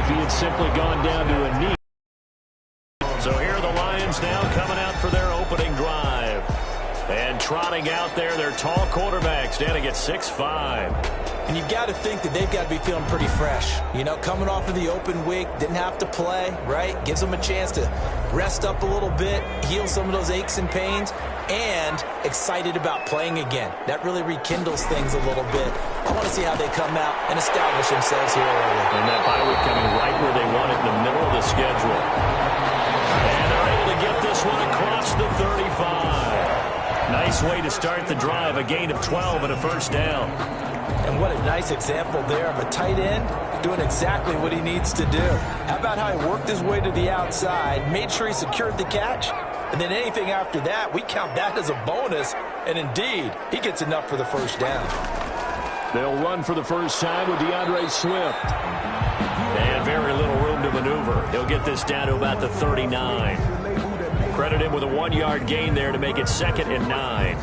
he had simply gone down to a knee. So here are the Lions now coming out for their opening drive. And trotting out there, their tall quarterback standing at 6'5". And you've got to think that they've got to be feeling pretty fresh. You know, coming off of the open week, didn't have to play, right? Gives them a chance to rest up a little bit, heal some of those aches and pains, and excited about playing again. That really rekindles things a little bit. I want to see how they come out and establish themselves here early. And that bye week coming right where they want it, in the middle of the schedule. And they're able to get this one across the 35. Nice way to start the drive, a gain of 12 and a first down. And what a nice example there of a tight end doing exactly what he needs to do. How about how he worked his way to the outside, made sure he secured the catch, and then anything after that, we count that as a bonus. And indeed, he gets enough for the first down. They'll run for the first time with DeAndre Swift. And very little room to maneuver. He'll get this down to about the 39. Credit him with a 1-yard gain there to make it 2nd and 9.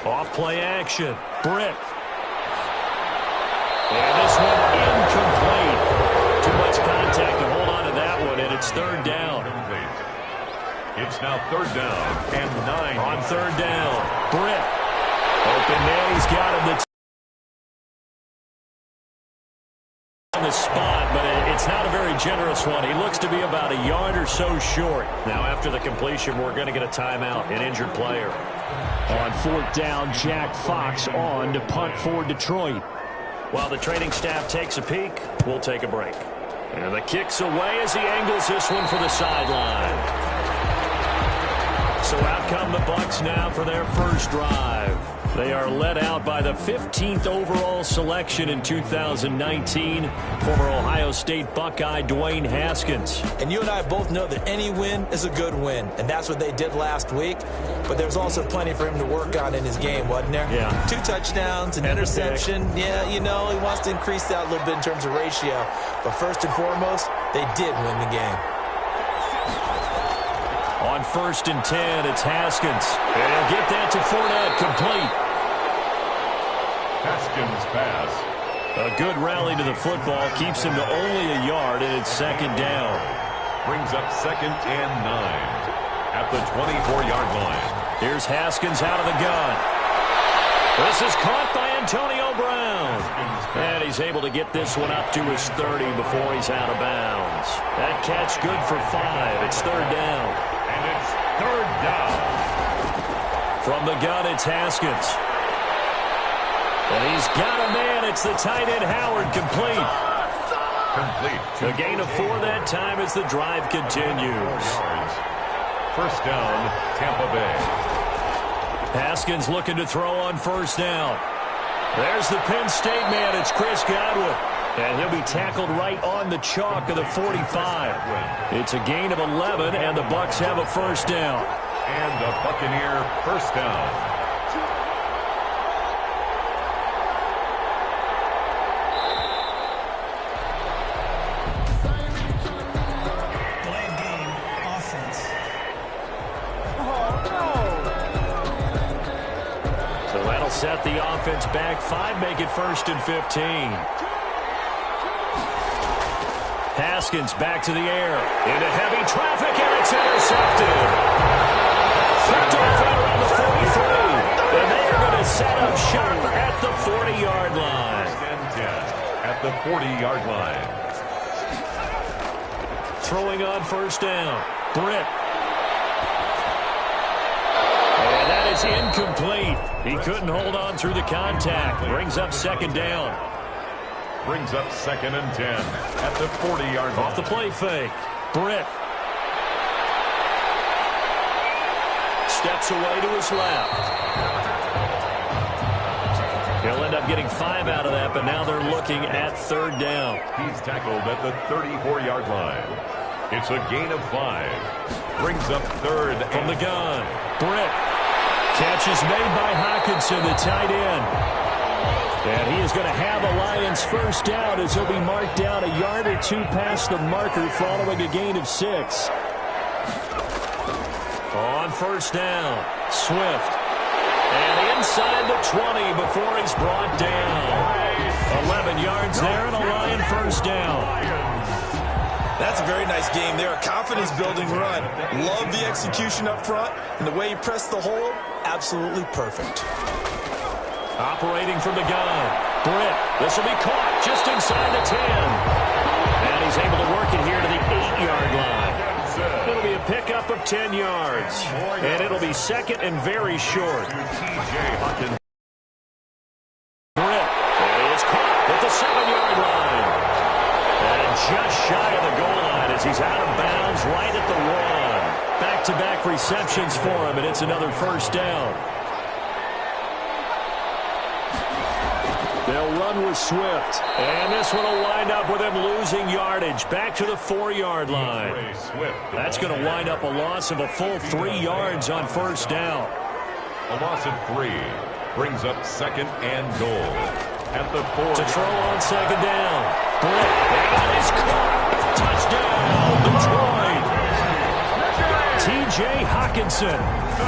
Off play action. Britt. And this one incomplete. Too much contact to hold on to that one, and it's 3rd down. It's now 3rd down and 9. On 3rd down, Britt. Open man, he's got him on the spot, but it's not a very generous one. He looks to be about a yard or so short. Now after the completion, we're going to get a timeout, an injured player. On 4th down, Jack Fox on to punt for Detroit. While the training staff takes a peek, we'll take a break. And the kick's away as he angles this one for the sideline. So out come the Bucs now for their first drive. They are led out by the 15th overall selection in 2019, former Ohio State Buckeye Dwayne Haskins. And you and I both know that any win is a good win, and that's what they did last week. But there's also plenty for him to work on in his game, wasn't there? Yeah. 2 touchdowns, an interception. Yeah, you know, he wants to increase that a little bit in terms of ratio. But first and foremost, they did win the game. On 1st and 10, it's Haskins. And he'll get that to Fournette, complete. Haskins pass. A good rally to the football keeps him to only a yard, and it's 2nd down. Brings up 2nd and 9 at the 24-yard line. Here's Haskins out of the gun. This is caught by Antonio Brown. And he's able to get this one up to his 30 before he's out of bounds. That catch good for 5. It's 3rd down. And it's 3rd down. From the gun, it's Haskins. And he's got a man. It's the tight end Howard, complete. A gain of 4 that time as the drive continues. First down, Tampa Bay. Haskins looking to throw on 1st down. There's the Penn State man. It's Chris Godwin. And he'll be tackled right on the chalk of the 45. It's a gain of 11, and the Bucs have a 1st down. And the Buccaneer first down. Set the offense back 5, make it 1st and 15. Haskins back to the air. Into heavy traffic, and it's intercepted. Picked off right around the 43. And they are going to set up shop at the 40-yard line. And 10 at the 40-yard line. Throwing on 1st down. Britt. And that is incomplete. He couldn't hold on through the contact. Brings up 2nd down. Brings up 2nd and 10 at the 40-yard line. Off the play fake. Britt. Steps away to his left. He'll end up getting 5 out of that, but now they're looking at 3rd down. He's tackled at the 34-yard line. It's a gain of 5. Brings up 3rd. From the gun. Britt. Catch is made by Hawkinson, the tight end. And he is going to have a Lions first down as he'll be marked down a yard or two past the marker following a gain of 6. On first down, Swift. And inside the 20 before he's brought down. 11 yards there and a Lion first down. That's a very nice game there. A confidence-building run. Love the execution up front. And the way he pressed the hole, absolutely perfect. Operating from the gun. Britt, this will be caught just inside the 10. And he's able to work it here to the 8-yard line. It'll be a pickup of 10 yards. And it'll be second and very short. Britt is caught at the 7-yard line. And just shy of the goal line as he's out of bounds right at the 1. Back-to-back receptions for him, and it's another first down. They'll run with Swift. And this one will wind up with him losing yardage back to the 4-yard line. That's going to wind up a loss of a full 3 yards on first down. A loss of 3 brings up second and goal at the 4. To throw on second down. Britt, and he's caught. Touchdown, Detroit. T.J. Hockenson,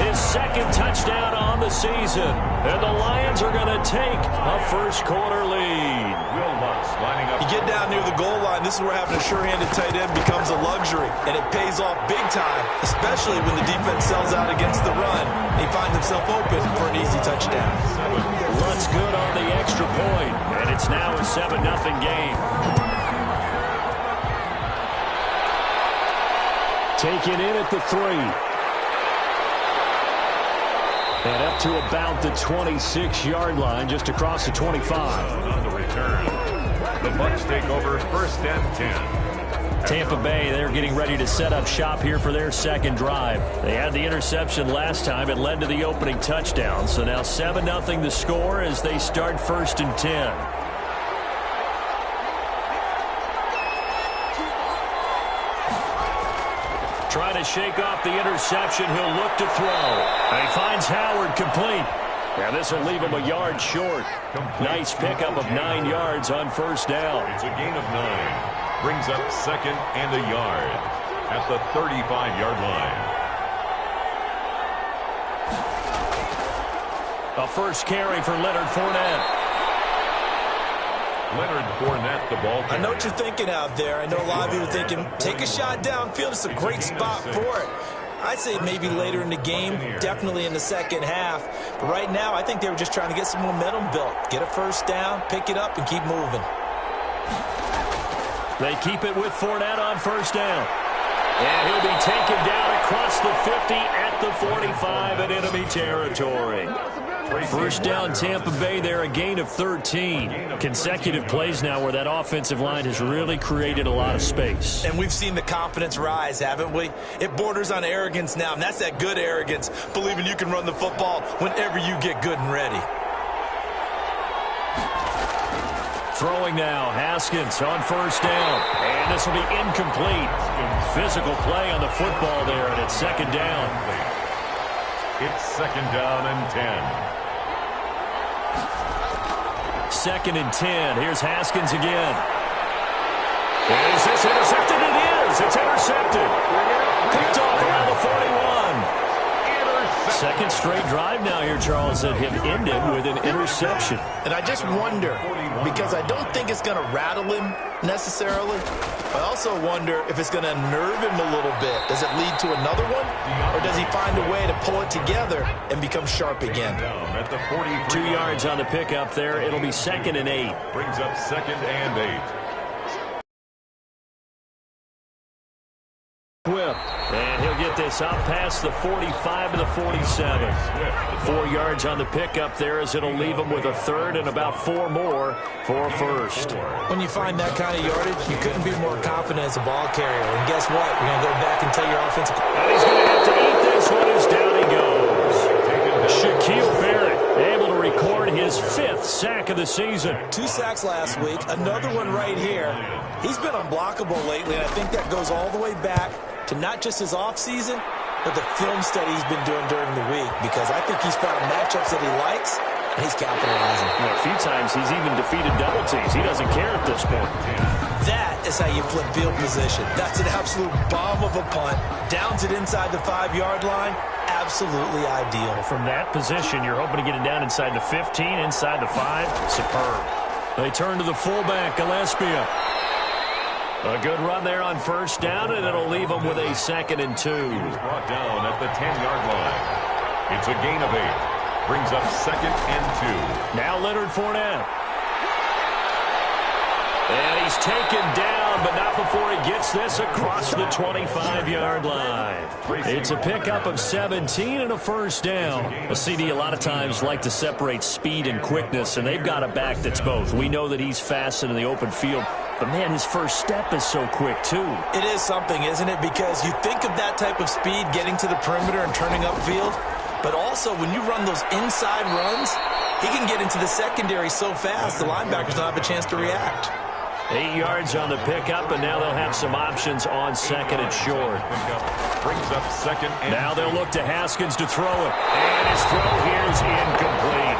his second touchdown on the season. And the Lions are going to take a first-quarter lead. You get down near the goal line, this is where having a sure-handed tight end becomes a luxury. And it pays off big time, especially when the defense sells out against the run. He finds himself open for an easy touchdown. Luntz good on the extra point, and it's now a 7-0 game. Taken in at the 3. And up to about the 26-yard line, just across the 25. On the return, the Bucs take over first and 10. Tampa Bay, they're getting ready to set up shop here for their second drive. They had the interception last time. It led to the opening touchdown. So now 7-0 the score as they start first and 10. Trying to shake off the interception. He'll look to throw. And he finds Howard complete. And this will leave him a yard short. Nice pickup of 9 yards on first down. It's a gain of 9. Brings up second and a yard at the 35-yard line. A first carry for Leonard Fournette. Leonard Fournette, the ball carrier. I know what you're thinking out there. I know a lot of you are thinking, take a shot downfield. It's a great spot for it. I'd say maybe later in the game, definitely in the second half. But right now, I think they were just trying to get some momentum built. Get a first down, pick it up, and keep moving. They keep it with Fournette on first down. And he'll be taken down across the 50 at the 45 in enemy territory. First down Tampa Bay there, a gain of 13. Consecutive plays now where that offensive line has really created a lot of space. And we've seen the confidence rise, haven't we? It borders on arrogance now, and that's that good arrogance, believing you can run the football whenever you get good and ready. Throwing now, Haskins on first down. And this will be incomplete. Physical play on the football there, and it's second down. It's second down and 10. Second and 10. Here's Haskins again. Is this intercepted? It is. It's intercepted. Picked off around the 41. Second straight drive now here, Charles, that have ended with an interception. And I just wonder, because I don't think it's going to rattle him necessarily, I also wonder if it's going to unnerve him a little bit. Does it lead to another one? Or does he find a way to pull it together and become sharp again? 2 yards on the pickup there. It'll be second and 8. Brings up second and 8. And he'll get this out past the 45 to the 47. 4 yards on the pickup there as it'll leave him with a third and about 4 more for a first. When you find that kind of yardage, you couldn't be more confident as a ball carrier. And guess what? You're going to go back and tell your offensive... And he's going to have to eat this one as down he goes. Shaquille Barrett able to record his 5th sack of the season. 2 sacks last week, another one right here. He's been unblockable lately, and I think that goes all the way back to not just his offseason, but the film study he's been doing during the week, because I think he's found matchups that he likes, and he's capitalizing. Well, a few times he's even defeated double teams. He doesn't care at this point. That is how you flip field position. That's an absolute bomb of a punt. Downs it inside the 5-yard line. Absolutely ideal. From that position, you're hoping to get it down inside the 15, inside the 5. Superb. They turn to the fullback, Gillespie. A good run there on first down, and it'll leave them with a 2nd and 2. He was brought down at the 10-yard line. It's a gain of 8. Brings up 2nd and 2. Now Leonard Fournette. And he's taken down, but not before he gets this across the 25-yard line. It's a pickup of 17 and a first down. A CD a lot of times like to separate speed and quickness, and they've got a back that's both. We know that he's fast in the open field, but, man, his first step is so quick, too. It is something, isn't it? Because you think of that type of speed getting to the perimeter and turning upfield, but also when you run those inside runs, he can get into the secondary so fast the linebackers don't have a chance to react. 8 yards on the pickup, and now they'll have some options on 2nd and short. Brings up 2nd and now they'll look to Haskins to throw it. And his throw here is incomplete.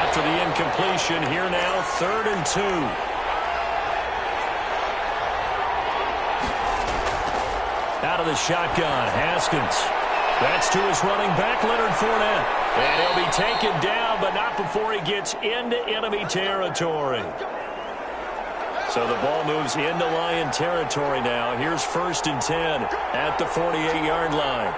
After the incompletion, here now, 3rd and 2. Out of the shotgun, Haskins. That's to his running back, Leonard Fournette. And he'll be taken down, but not before he gets into enemy territory. So the ball moves into Lion territory now. Here's 1st and 10 at the 48-yard line.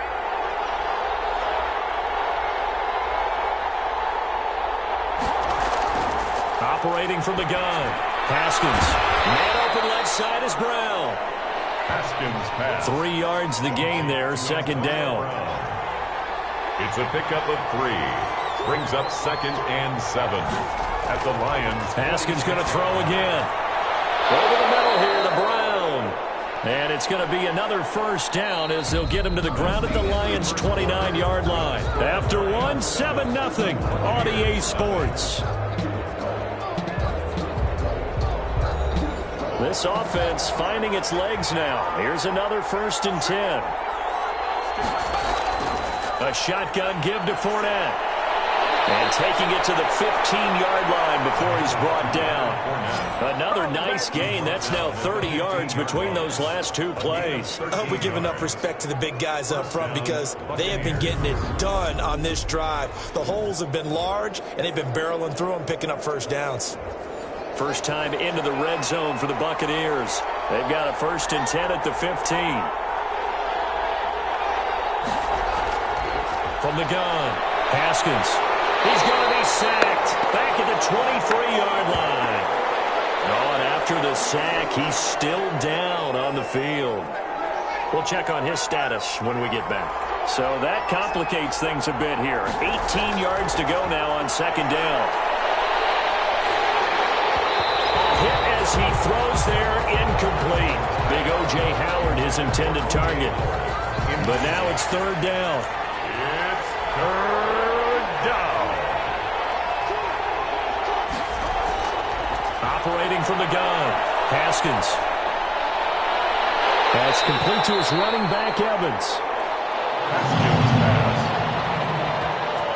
Operating from the gun, Haskins. Man open left side is Brown. Haskins pass. 3 yards the gain there, 2nd down. It's a pickup of 3. Brings up 2nd and 7 at the Lions. Haskins going to throw again. Over the middle here to Brown. And it's going to be another first down as they'll get him to the ground at the Lions' 29-yard line. After 7-0 on EA Sports. This offense finding its legs now. Here's another 1st and 10. A shotgun give to Fournette. And taking it to the 15-yard line before he's brought down. Another nice gain. That's now 30 yards between those last 2 plays. I hope we give enough respect to the big guys up front because they have been getting it done on this drive. The holes have been large, and they've been barreling through them, picking up first downs. First time into the red zone for the Buccaneers. They've got a 1st and 10 at the 15. From the gun, Haskins. He's going to be sacked back at the 23-yard line. Oh, and after the sack, he's still down on the field. We'll check on his status when we get back. So that complicates things a bit here. 18 yards to go now on 2nd down. Hit as he throws there, incomplete. Big O.J. Howard, his intended target. But now it's 3rd down. It's 3rd down. Operating from the gun, Haskins. That's complete to his running back, Evans.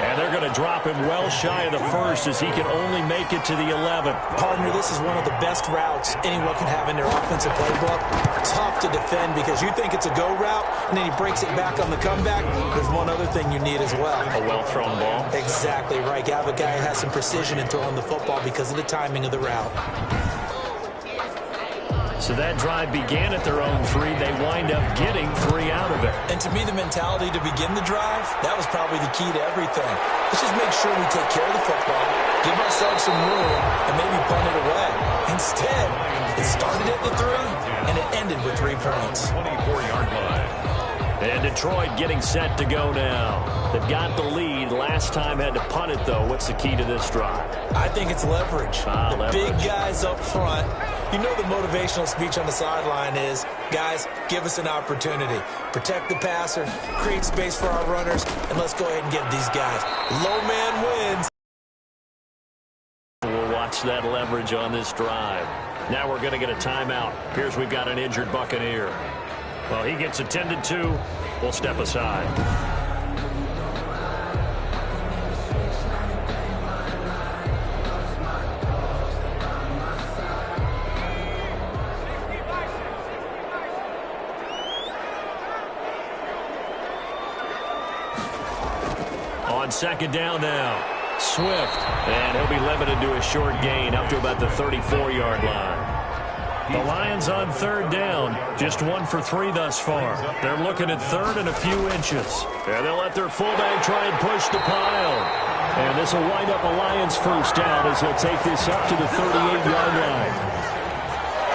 And they're going to drop him well shy of the 1st as he can only make it to the 11th. Partner, this is one of the best routes anyone can have in their offensive playbook. Tough to defend because you think it's a go route, and then he breaks it back on the comeback. There's one other thing you need as well. A well-thrown ball. Exactly right. You have a guy who has some precision in throwing the football because of the timing of the route. So that drive began at their own 3. They wind up getting 3 out of it. And to me, the mentality to begin the drive, that was probably the key to everything. Let's just make sure we take care of the football, give ourselves some room, and maybe punt it away. Instead, it started at the 3, and it ended with 3 points. 24-yard line. And Detroit getting set to go now. They've got the lead. Last time had to punt it, though. What's the key to this drive? I think it's leverage. Leverage. Big guys up front. You know the motivational speech on the sideline is, guys, give us an opportunity. Protect the passer, create space for our runners, and let's go ahead and get these guys. Low man wins. We'll watch that leverage on this drive. Now we're going to get a timeout. Appears we've got an injured Buccaneer. Well, he gets attended to. We'll step aside. second down now. Swift. And he'll be limited to a short gain up to about the 34-yard line. The Lions on third down, just 1 for 3 thus far. They're looking at third and a few inches. And they'll let their fullback try and push the pile. And this will wind up a Lions first down as he'll take this up to the 38-yard line.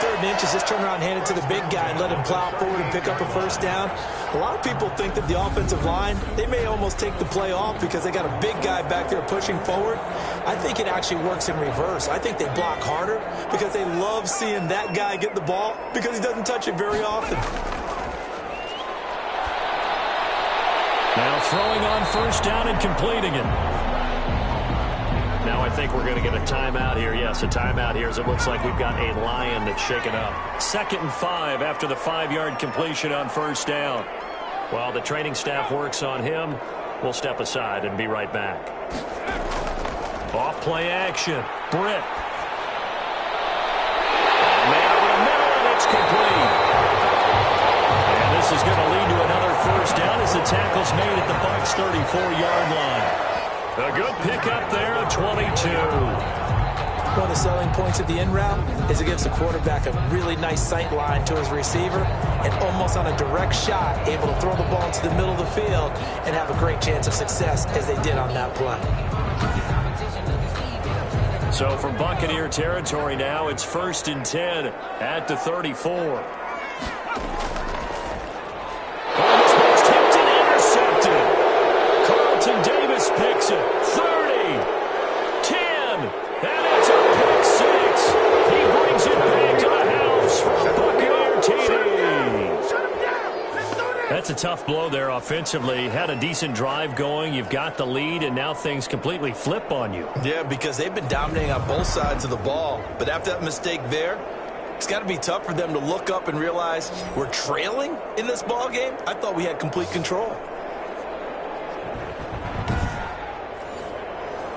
Third and inches, just turn around, hand it to the big guy and let him plow forward and pick up a first down. A lot of people think that the offensive line, they may almost take the play off because they got a big guy back there pushing forward. I think it actually works in reverse. I think they block harder because they love seeing that guy get the ball because he doesn't touch it very often. Now throwing on first down and completing it. Now I think we're going to get a timeout here. Yes, a timeout here as it looks like we've got a Lion that's shaken up. 2nd and 5 after the 5-yard completion on first down. While the training staff works on him, we'll step aside and be right back. Off play action. Britt. Man over the middle, and it's complete. And this is going to lead to another first down as the tackle's made at the Bucs' 34-yard line. A good pickup there at 22. One of the selling points of the in route is against the quarterback, a really nice sight line to his receiver, and almost on a direct shot, able to throw the ball into the middle of the field and have a great chance of success as they did on that play. So from Buccaneer territory now, it's 1st and 10 at the 34. Davis picks it. 30, 10, and it's a pick 6. He brings it back to the house from Buccaneer TD. That's a tough blow there offensively. Had a decent drive going. You've got the lead, and now things completely flip on you. Yeah, because they've been dominating on both sides of the ball. But after that mistake there, it's got to be tough for them to look up and realize we're trailing in this ball game. I thought we had complete control.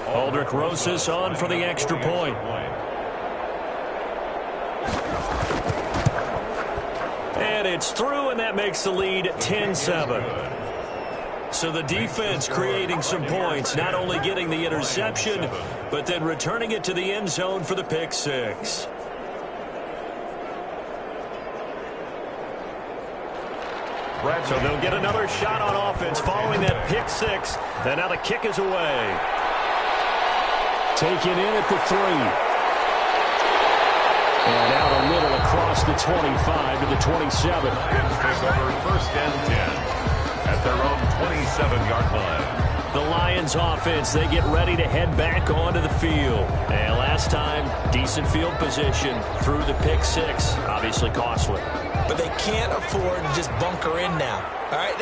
Aldrich Rosas on for the extra point. And it's through, and that makes the lead 10-7. So the defense creating some points, not only getting the interception, but then returning it to the end zone for the pick 6. So they'll get another shot on offense following that pick 6. And now the kick is away. Taken in at the 3. And out a little across the 25 to the 27. Take over 1st and 10 at their own 27-yard line. The Lions offense, they get ready to head back onto the field. And last time, decent field position through the pick 6. Obviously costly. But they can't afford to just bunker in now. All right,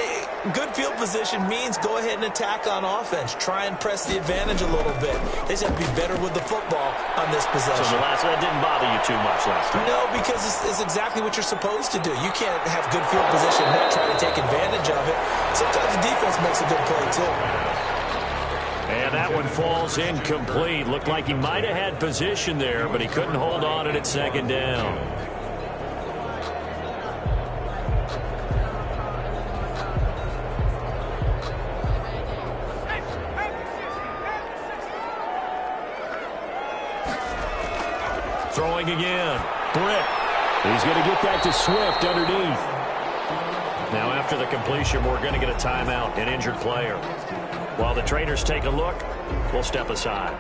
good field position means go ahead and attack on offense. Try and press the advantage a little bit. They just have to be better with the football on this possession. So that didn't bother you too much last time? No, because it's exactly what you're supposed to do. You can't have good field position and not try to take advantage of it. Sometimes the defense makes a good play, too. And that one falls incomplete. Looked like he might have had position there, but he couldn't hold on to it at 2nd down. Throwing again. Britt. He's going to get that to Swift underneath. Now after the completion, we're going to get a timeout, an injured player. While the trainers take a look, we'll step aside.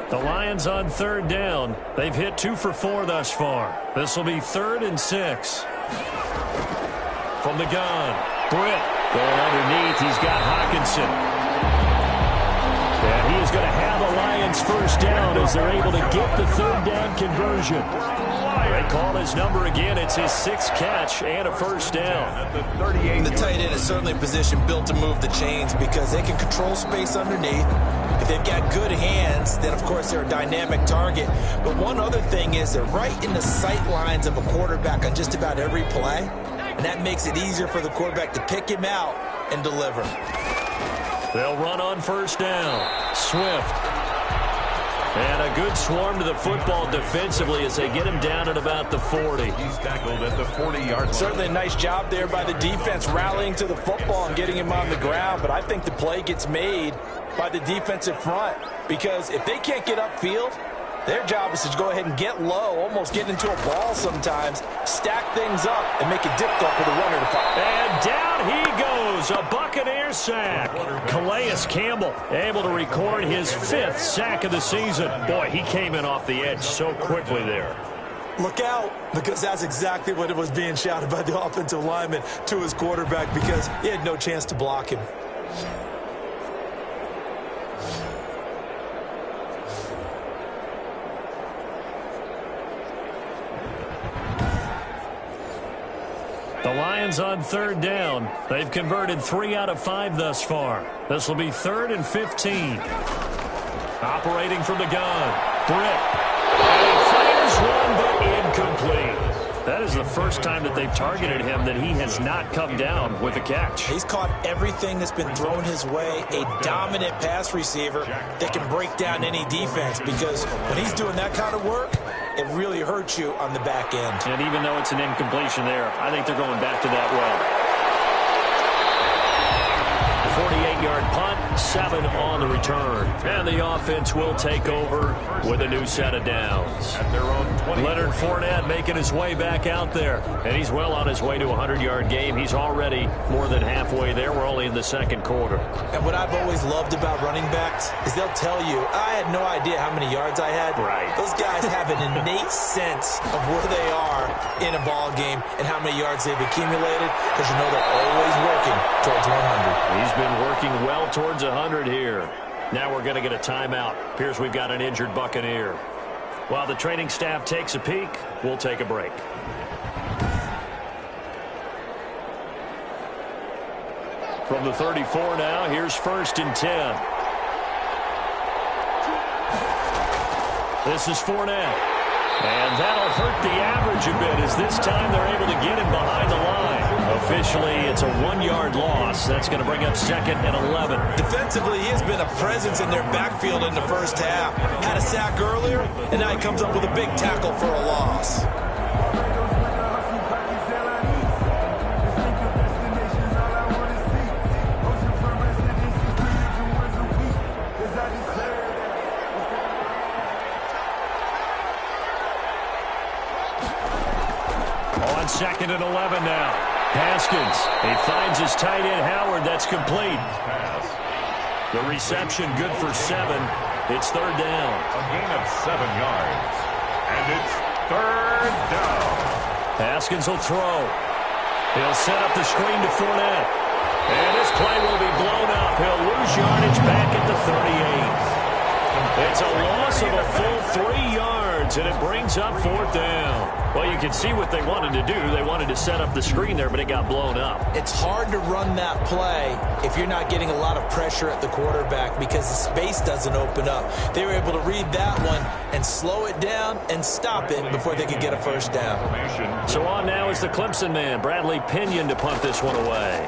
The Lions on 3rd down. They've hit 2 for 4 thus far. This will be 3rd and 6. From the gun, Britt going underneath. He's got Hawkinson. And he is going to have a Lions first down as they're able to get the 3rd down conversion. They call his number again. It's his 6th catch and a first down. The tight end is certainly a position built to move the chains because they can control space underneath. If they've got good hands, then of course they're a dynamic target. But one other thing is they're right in the sight lines of a quarterback on just about every play. And that makes it easier for the quarterback to pick him out and deliver. They'll run on first down. Swift. And a good swarm to the football defensively as they get him down at about the 40. He's tackled at the 40-yard line. Certainly a nice job there by the defense rallying to the football and getting him on the ground, but I think the play gets made by the defensive front because if they can't get upfield, their job is to go ahead and get low, almost get into a ball sometimes, stack things up, and make it difficult for the runner to find. And down he goes, a Buccaneer sack. Calais Campbell able to record his 5th sack of the season. Boy, he came in off the edge so quickly there. Look out, because that's exactly what it was being shouted by the offensive lineman to his quarterback because he had no chance to block him. The Lions on 3rd down. They've converted 3 out of 5 thus far. This will be 3rd and 15. Operating from the gun. Britt. And he fires one, but incomplete. That is the first time that they've targeted him that he has not come down with a catch. He's caught everything that's been thrown his way, a dominant pass receiver that can break down any defense because when he's doing that kind of work, it really hurts you on the back end. And even though it's an incompletion there, I think they're going back to that well. 48-yard punt, 7 on the return. And the offense will take over with a new set of downs. At their own 20. Leonard Fournette making his way back out there. And he's well on his way to a 100-yard game. He's already more than halfway there. We're only in the 2nd quarter. And what I've always loved about running backs is they'll tell you, I had no idea how many yards I had. Right. Those guys have an innate sense of where they are in a ball game and how many yards they've accumulated because you know they're always working towards 100. He's been working well towards 100 here. Now we're going to get a timeout. Appears we've got an injured Buccaneer. While the training staff takes a peek, we'll take a break. From the 34 now, here's 1st and 10. This is Fournette. And that'll hurt the average a bit as this time they're able to get him behind the line. Officially, it's a 1-yard loss. That's going to bring up 2nd and 11. Defensively, he has been a presence in their backfield in the first half. Had a sack earlier, and now he comes up with a big tackle for a loss. On 2nd and 11 now. Haskins. He finds his tight end, Howard. That's complete. The reception good for 7. It's 3rd down. A gain of 7 yards. And it's 3rd down. Haskins will throw. He'll set up the screen to Fournette. And this play will be blown up. He'll lose yardage back at the 38. It's a loss of a full 3 yards, and it brings up 4th down. Well, you can see what they wanted to do. They wanted to set up the screen there, but it got blown up. It's hard to run that play if you're not getting a lot of pressure at the quarterback because the space doesn't open up. They were able to read that one and slow it down and stop it before they could get a 1st down. So on now is the Clemson man, Bradley Pinion, to punt this one away.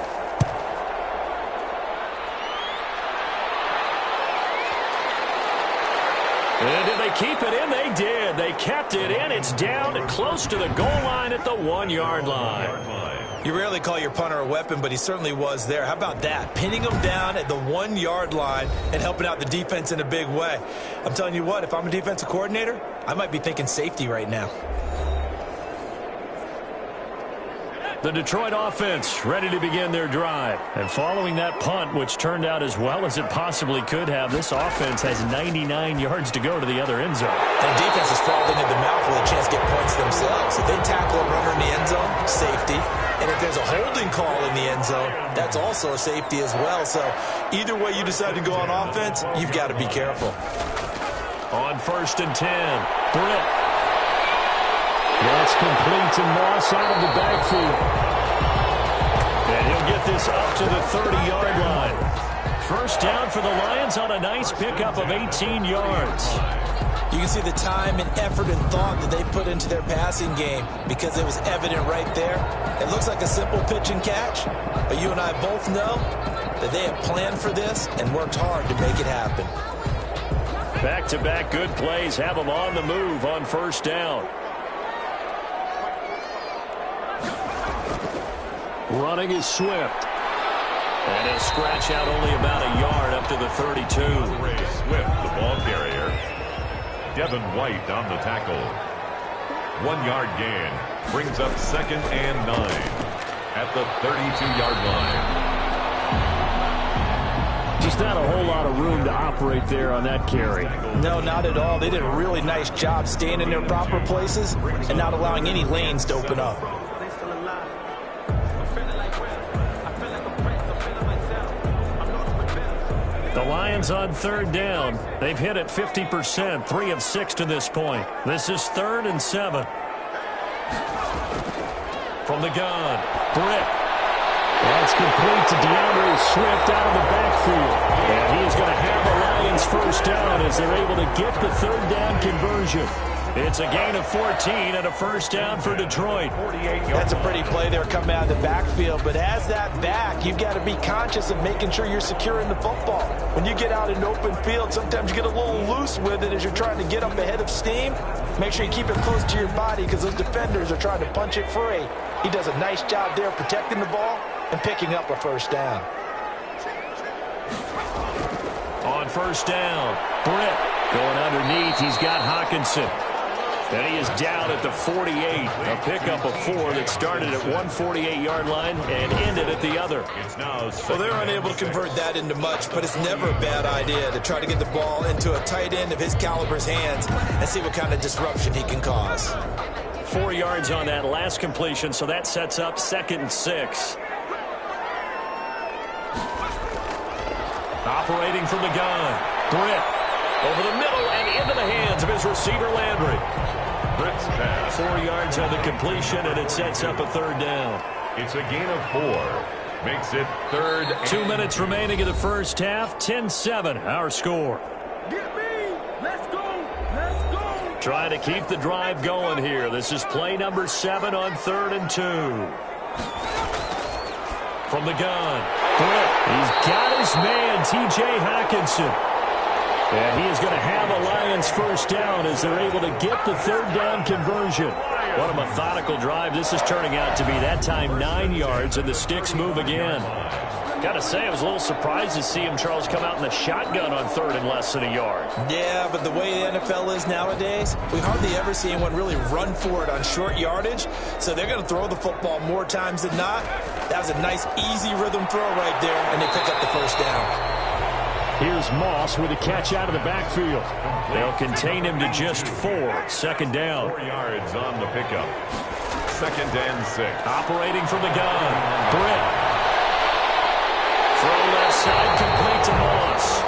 And did they keep it in? They did. They kept it in. It's down close to the goal line at the 1-yard line. You rarely call your punter a weapon, but he certainly was there. How about that? Pinning him down at the 1-yard line and helping out the defense in a big way. I'm telling you what, if I'm a defensive coordinator, I might be thinking safety right now. The Detroit offense ready to begin their drive. And following that punt, which turned out as well as it possibly could have, this offense has 99 yards to go to the other end zone. And defense is falling into the mouth with a chance to get points themselves. If they tackle a runner in the end zone, safety. And if there's a holding call in the end zone, that's also a safety as well. So either way you decide to go on offense, you've got to be careful. On 1st and 10, Britt. That's complete and Moss out of the backfield. And he'll get this up to the 30-yard line. 1st down for the Lions on a nice pickup of 18 yards. You can see the time and effort and thought that they put into their passing game because it was evident right there. It looks like a simple pitch and catch, but you and I both know that they have planned for this and worked hard to make it happen. Back-to-back good plays have them on the move on first down. Running is Swift. And he'll scratch out only about a yard up to the 32. Swift, the ball carrier. Devin White on the tackle. 1 yard gain. Brings up 2nd and 9 at the 32-yard line. Just not a whole lot of room to operate there on that carry. No, not at all. They did a really nice job staying in their proper places and not allowing any lanes to open up. The Lions on 3rd down. They've hit it 50%, 3 of 6 to this point. This is 3rd and 7. From the gun, Britt. That's complete to DeAndre Swift out of the backfield. And he is going to have the Lions first down as they're able to get the 3rd down conversion. It's a gain of 14 and a first down for Detroit. That's a pretty play there coming out of the backfield. But as that back, you've got to be conscious of making sure you're securing the football. When you get out in open field, sometimes you get a little loose with it as you're trying to get up ahead of steam. Make sure you keep it close to your body because those defenders are trying to punch it free. He does a nice job there protecting the ball and picking up a first down. On first down, Britt going underneath. He's got Hawkinson. And he is down at the 48. A pickup of 4 that started at 148-yard line and ended at the other. Well, they're unable to convert that into much, but it's never a bad idea to try to get the ball into a tight end of his caliber's hands and see what kind of disruption he can cause. 4 yards on that last completion, so that sets up 2nd and 6. Operating from the gun, Britt. Over the middle and into the hands of his receiver, Landry. Britt's pass. 4 yards on the completion, and it sets up a 3rd down. It's a gain of 4. Makes it 3rd. 2 minutes remaining in the first half. 10-7, our score. Get me! Let's go! Let's go! Trying to keep the drive going here. This is play number 7 on 3rd and 2. From the gun, Britt. He's got his man, T.J. Hawkinson. And he is going to have a Lions first down as they're able to get the 3rd down conversion. What a methodical drive this is turning out to be. That time 9 yards, and the sticks move again. Got to say, I was a little surprised to see him, Charles, come out in the shotgun on 3rd and less than a yard. Yeah, but the way the NFL is nowadays, we hardly ever see anyone really run for it on short yardage. So they're going to throw the football more times than not. That was a nice, easy rhythm throw right there, and they pick up the first down. Here's Moss with a catch out of the backfield. They'll contain him to just 4. 2nd down. 4 yards on the pickup. 2nd and 6. Operating from the gun, Britt. Throw left side complete to Moss.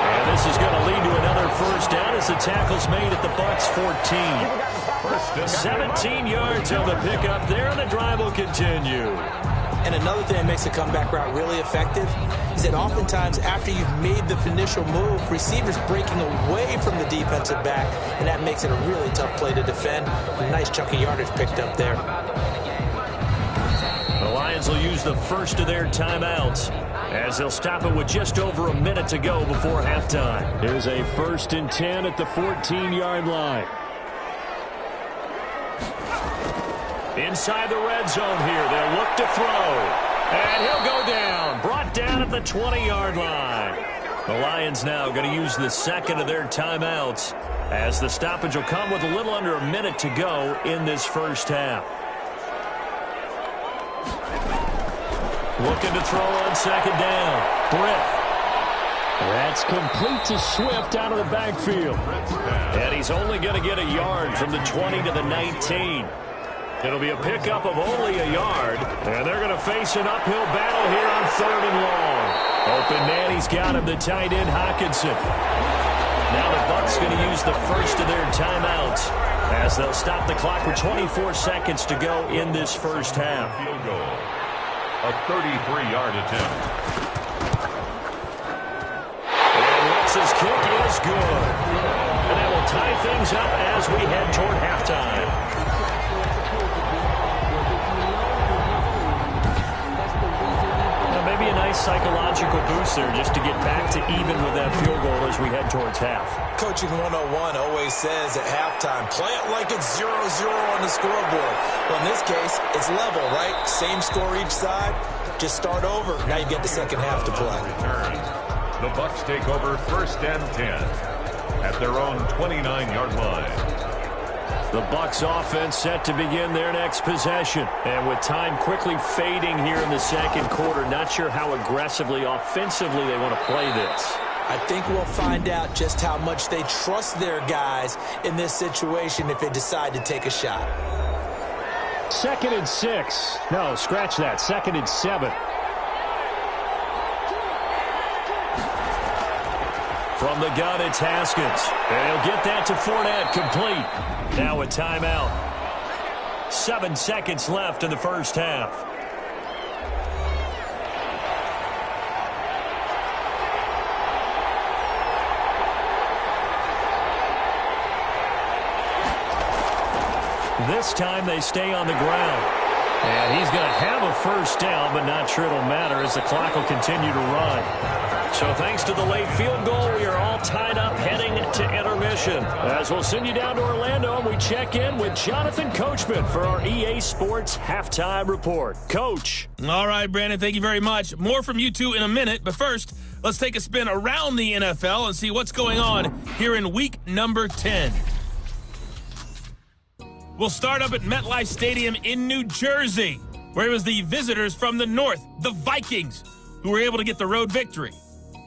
And this is going to lead to another first down as the tackle's made at the Bucs 14. 17 yards on the pickup there, and the drive will continue. And another thing that makes the comeback route really effective is that oftentimes after you've made the initial move, receivers breaking away from the defensive back, and that makes it a really tough play to defend. A nice chunk of yardage picked up there. The Lions will use the first of their timeouts as they'll stop it with just over a minute to go before halftime. Here's a 1st and 10 at the 14-yard line. Inside the red zone here. They'll look to throw. And he'll go down. Brought down at the 20-yard line. The Lions now going to use the 2nd of their timeouts as the stoppage will come with a little under a minute to go in this first half. Looking to throw on 2nd down. Britt. That's complete to Swift out of the backfield. And he's only going to get a yard from the 20 to the 19. It'll be a pickup of only a yard, and they're going to face an uphill battle here on 3rd and long. Open man, he's got him, the tight end, Hawkinson. Now the Bucs going to use the first of their timeouts as they'll stop the clock with 24 seconds to go in this first half. Field goal. A 33-yard attempt. And Lutz's kick is good. And that will tie things up as we head toward halftime. Maybe a nice nice psychological boost there just to get back to even with that field goal as we head towards half. Coaching 101 always says at halftime, play it like it's 0-0 on the scoreboard. Well, in this case, it's level, right? Same score each side. Just start over. Now you get the second half to play. The Bucs take over 1st and 10 at their own 29-yard line. The Bucs offense set to begin their next possession. And with time quickly fading here in the second quarter, not sure how aggressively, offensively they want to play this. I think we'll find out just how much they trust their guys in this situation if they decide to take a shot. 2nd and 6. No, scratch that. 2nd and 7. From the gun, it's Haskins. And he'll get that to Fournette, complete. Now a timeout. 7 seconds left in the first half. This time they stay on the ground. And he's going to have a first down, but not sure it'll matter as the clock will continue to run. So thanks to the late field goal, we are all tied up heading to intermission. As we'll send you down to Orlando, and we check in with Jonathan Coachman for our EA Sports Halftime Report. Coach. All right, Brandon, thank you very much. More from you two in a minute, but first, let's take a spin around the NFL and see what's going on here in week number 10. We'll start up at MetLife Stadium in New Jersey, where it was the visitors from the north, the Vikings, who were able to get the road victory.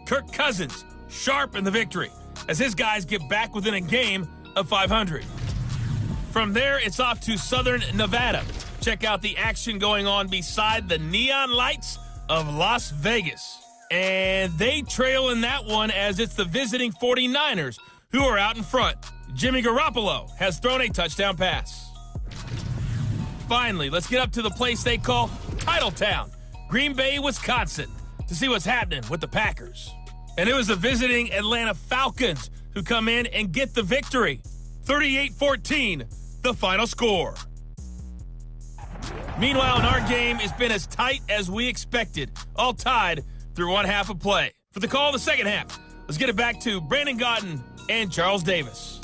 Kirk Cousins, sharp in the victory, as his guys get back within a game of 500. From there, it's off to Southern Nevada. Check out the action going on beside the neon lights of Las Vegas. And they trail in that one as it's the visiting 49ers who are out in front. Jimmy Garoppolo has thrown a touchdown pass. Finally, let's get up to the place they call Titletown, Green Bay, Wisconsin, to see what's happening with the Packers. And it was the visiting Atlanta Falcons who come in and get the victory. 38-14, the final score. Meanwhile, in our game, it's been as tight as we expected, all tied through one half of play. For the call of the second half, let's get it back to Brandon Gaudin and Charles Davis.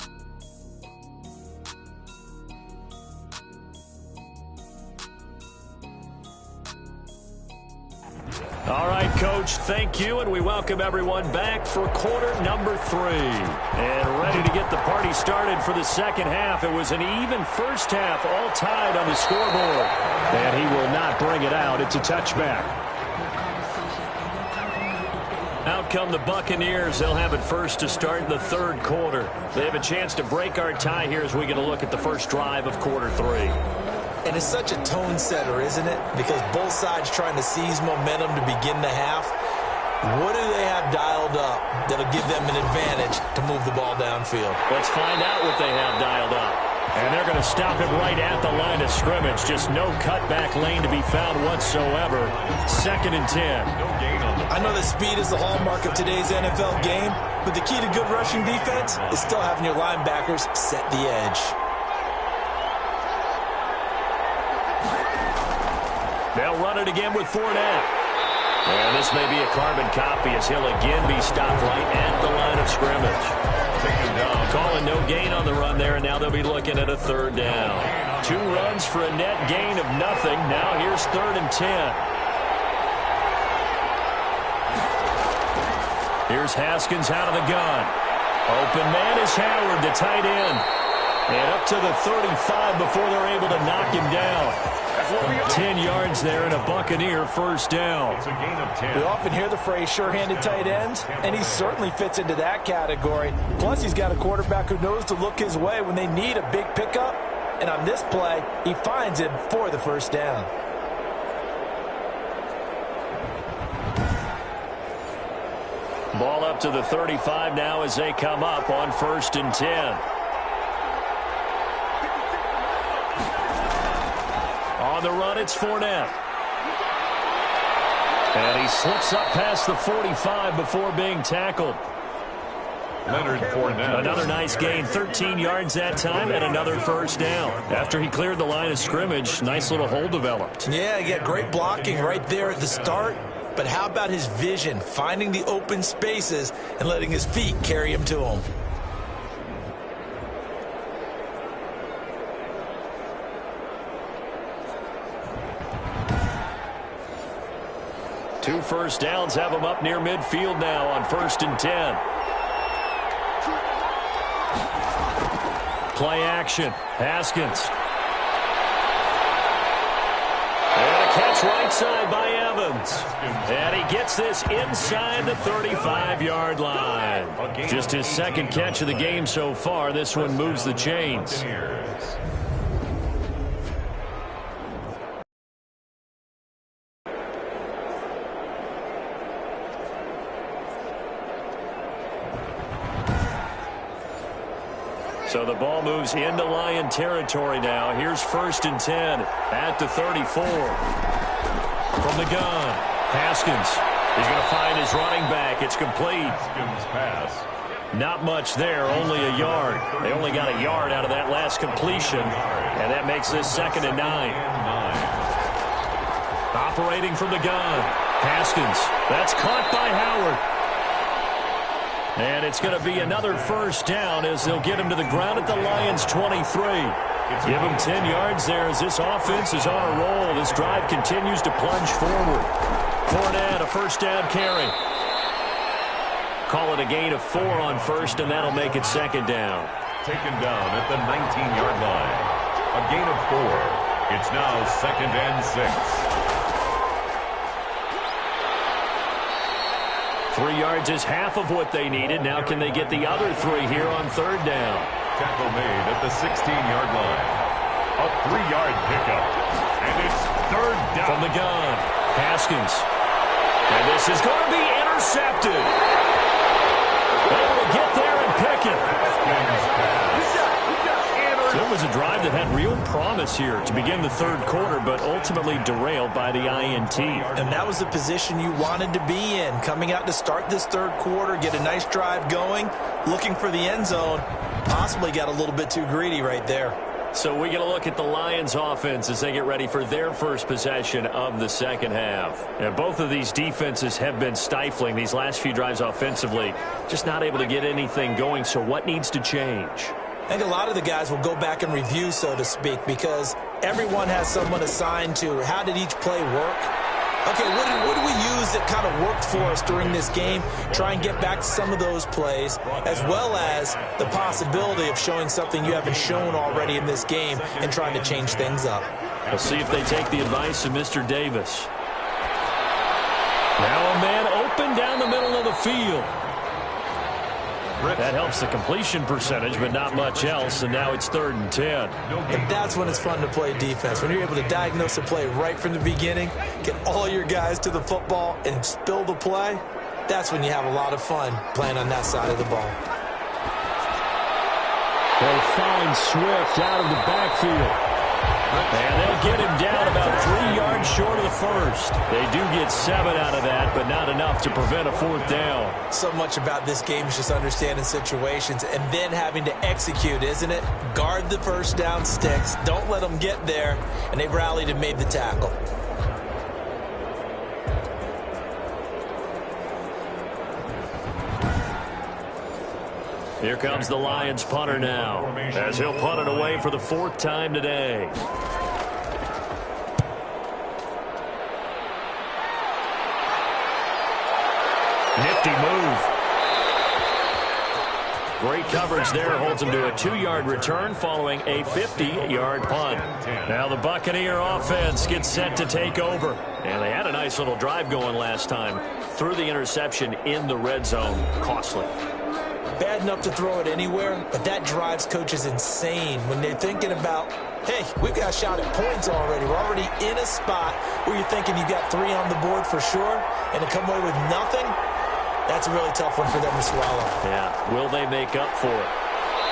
All right, Coach, thank you, and we welcome everyone back for quarter number 3. And ready to get the party started for the second half. It was an even first half, all tied on the scoreboard. And he will not bring it out. It's a touchback. Out come the Buccaneers. They'll have it first to start in the third quarter. They have a chance to break our tie here as we get a look at the first drive of quarter 3. And it's such a tone setter, isn't it? Because both sides trying to seize momentum to begin the half. What do they have dialed up that'll give them an advantage to move the ball downfield? Let's find out what they have dialed up. And they're going to stop him right at the line of scrimmage. Just no cutback lane to be found whatsoever. 2nd and 10. I know that speed is the hallmark of today's NFL game, but the key to good rushing defense is still having your linebackers set the edge. They'll run it again with Fournette. And this may be a carbon copy as he'll again be stopped right at the line of scrimmage. Calling no gain on the run there, and now they'll be looking at a third down. 2 runs for a net gain of nothing. Now here's 3rd and 10. Here's Haskins out of the gun. Open man is Howard, the tight end. And up to the 35 before they're able to knock him down. 10 yards there and a Buccaneer first down. It's a gain of 10. We often hear the phrase sure-handed tight ends, and he certainly fits into that category. Plus, he's got a quarterback who knows to look his way when they need a big pickup. And on this play, he finds him for the first down. Ball up to the 35 now as they come up on 1st and 10. On the run, it's Fournette. And he slips up past the 45 before being tackled. Leonard Fournette. Another nice gain, 13 yards that time, and another first down. After he cleared the line of scrimmage, nice little hole developed. Yeah, you got great blocking right there at the start. but how about his vision, finding the open spaces and letting his feet carry him to them? Two first downs have him up near midfield now on 1st and 10. Play action. Haskins. And a catch right side by Evans. And he gets this inside the 35-yard line. Just his second catch of the game so far. This one moves the chains. So the ball moves into Lion territory now. Here's 1st and 10 at the 34. From the gun, Haskins. He's going to find his running back. It's complete. Haskins pass. Not much there, only a yard. They only got a yard out of that last completion, and that makes this 2nd and 9. Operating from the gun, Haskins. That's caught by Howard. And it's going to be another first down as they'll get him to the ground at the Lions' 23. Give him 10 yards there as this offense is on a roll. This drive continues to plunge forward. Fournette, a first down carry. Call it a gain of 4 on 1st, and that'll make it 2nd down. Taken down at the 19-yard line. A gain of 4. It's now 2nd and 6. 3 yards is half of what they needed. Now can they get the other 3 here on 3rd down? Tackle made at the 16-yard line. A 3-yard pickup. And it's 3rd down. From the gun, Haskins. And this is going to be intercepted. Able to get there and pick it. So it was a drive that had real promise here to begin the 3rd quarter, but ultimately derailed by the INT. And that was the position you wanted to be in. Coming out to start this 3rd quarter, get a nice drive going, looking for the end zone. Possibly got a little bit too greedy right there. So we get a look at the Lions offense as they get ready for their first possession of the 2nd half. And both of these defenses have been stifling these last few drives offensively. Just not able to get anything going. So what needs to change? I think a lot of the guys will go back and review, so to speak, because everyone has someone assigned to how did each play work. Okay, what do we use that kind of worked for us during this game? Try and get back to some of those plays, as well as the possibility of showing something you haven't shown already in this game and trying to change things up. We'll see if they take the advice of Mr. Davis. Now a man open down the middle of the field. That helps the completion percentage, but not much else, and now it's 3rd and 10. And that's when it's fun to play defense. When you're able to diagnose a play right from the beginning, get all your guys to the football, and spill the play, that's when you have a lot of fun playing on that side of the ball. They'll find Swift out of the backfield. And they'll get him down about 3 yards short of the 1st. They do get 7 out of that, but not enough to prevent a 4th down. So much about this game is just understanding situations and then having to execute, isn't it? Guard the first down sticks. Don't let them get there. And they rallied and made the tackle. Here comes the Lions punter now, as he'll punt it away for the 4th time today. Nifty move. Great coverage there. Holds him to a 2-yard return following a 50-yard punt. Now the Buccaneer offense gets set to take over. And they had a nice little drive going last time. Threw the interception in the red zone. Costly. Bad enough to throw it anywhere, but that drives coaches insane when they're thinking about, hey, we've got a shot at points already. We're already in a spot where you're thinking you got 3 on the board for sure, and to come away with nothing, that's a really tough one for them to swallow. Yeah, will they make up for it?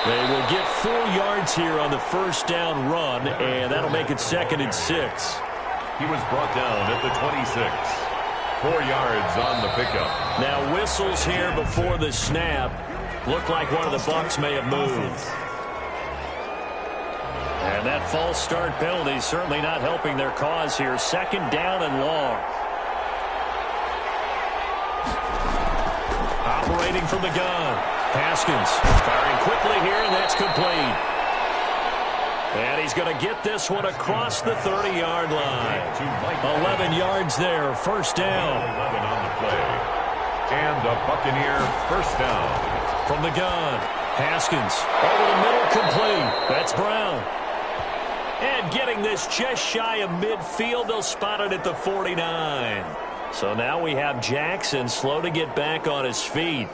They will get 4 yards here on the first down run, and that'll make it 2nd and 6. He was brought down at the 26. 4 yards on the pickup. Now whistles here before the snap. Looked like one of the Bucs may have moved. And that false start penalty certainly not helping their cause here. 2nd down and long. Operating from the gun. Haskins firing quickly here, and that's complete. And he's going to get this one across the 30-yard line. 11 yards there, first down. 11 on the play. And a Buccaneer first down. From the gun, Haskins over the middle, complete. That's Brown. And getting this just shy of midfield, they'll spot it at the 49. So now we have Jackson slow to get back on his feet.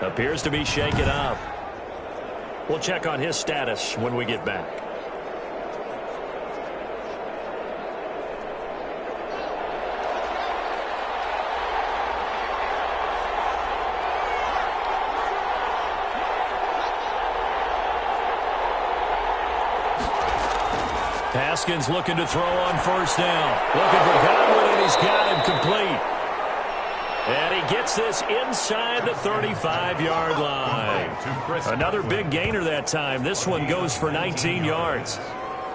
Appears to be shaken up. We'll check on his status when we get back. Haskins looking to throw on first down. Looking for Godwin, and he's got him complete. And he gets this inside the 35-yard line. Another big gainer that time. This one goes for 19 yards.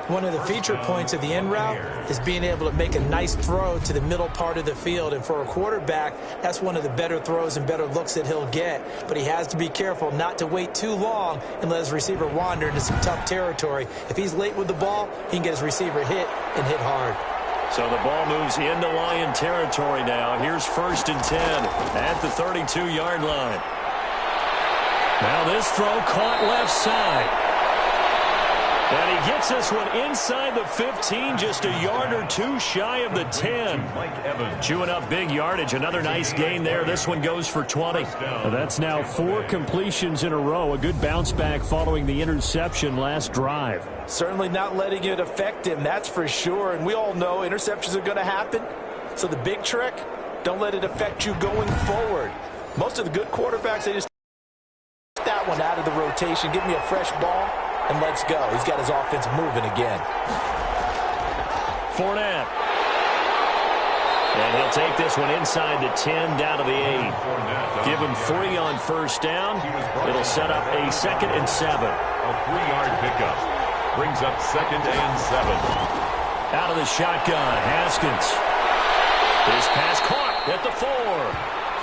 One of the feature points of the in route is being able to make a nice throw to the middle part of the field. And for a quarterback, that's one of the better throws and better looks that he'll get. But he has to be careful not to wait too long and let his receiver wander into some tough territory. If he's late with the ball, he can get his receiver hit and hit hard. So the ball moves into Lion territory now. Here's 1st and 10 at the 32-yard line. Now this throw caught left side. And he gets this one inside the 15, just a yard or two shy of the 10. Chewing up big yardage. Another nice gain there. This one goes for 20. Well, that's now 4 completions in a row. A good bounce back following the interception last drive. Certainly not letting it affect him, that's for sure. And we all know interceptions are going to happen. So the big trick, don't let it affect you going forward. Most of the good quarterbacks, they just take that one out of the rotation. Give me a fresh ball. And let's go. He's got his offense moving again. Fournette. And he'll take this one inside the 10, down to the 8. Give him 3 on first down. It'll set up a 2nd and 7. A 3-yard pickup. Brings up 2nd and 7. Out of the shotgun, Haskins. His pass caught at the 4.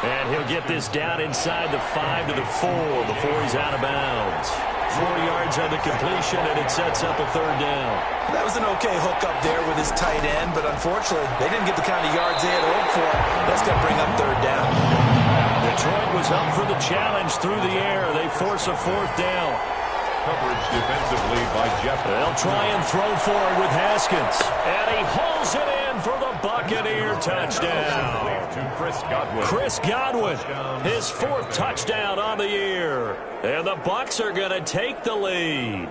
And he'll get this down inside the 5 to the 4 before he's out of bounds. 4 yards on the completion, and it sets up a 3rd down. That was an okay hook up there with his tight end, but unfortunately, they didn't get the kind of yards they had hoped for. That's going to bring up 3rd down. Detroit was up for the challenge through the air. They force a 4th down. Coverage defensively by Jeff. They'll try and throw for it with Haskins. And he hauls it in for the Buccaneer touchdown. To Chris Godwin. Chris Godwin, his 4th touchdown on the year. And the Bucs are going to take the lead.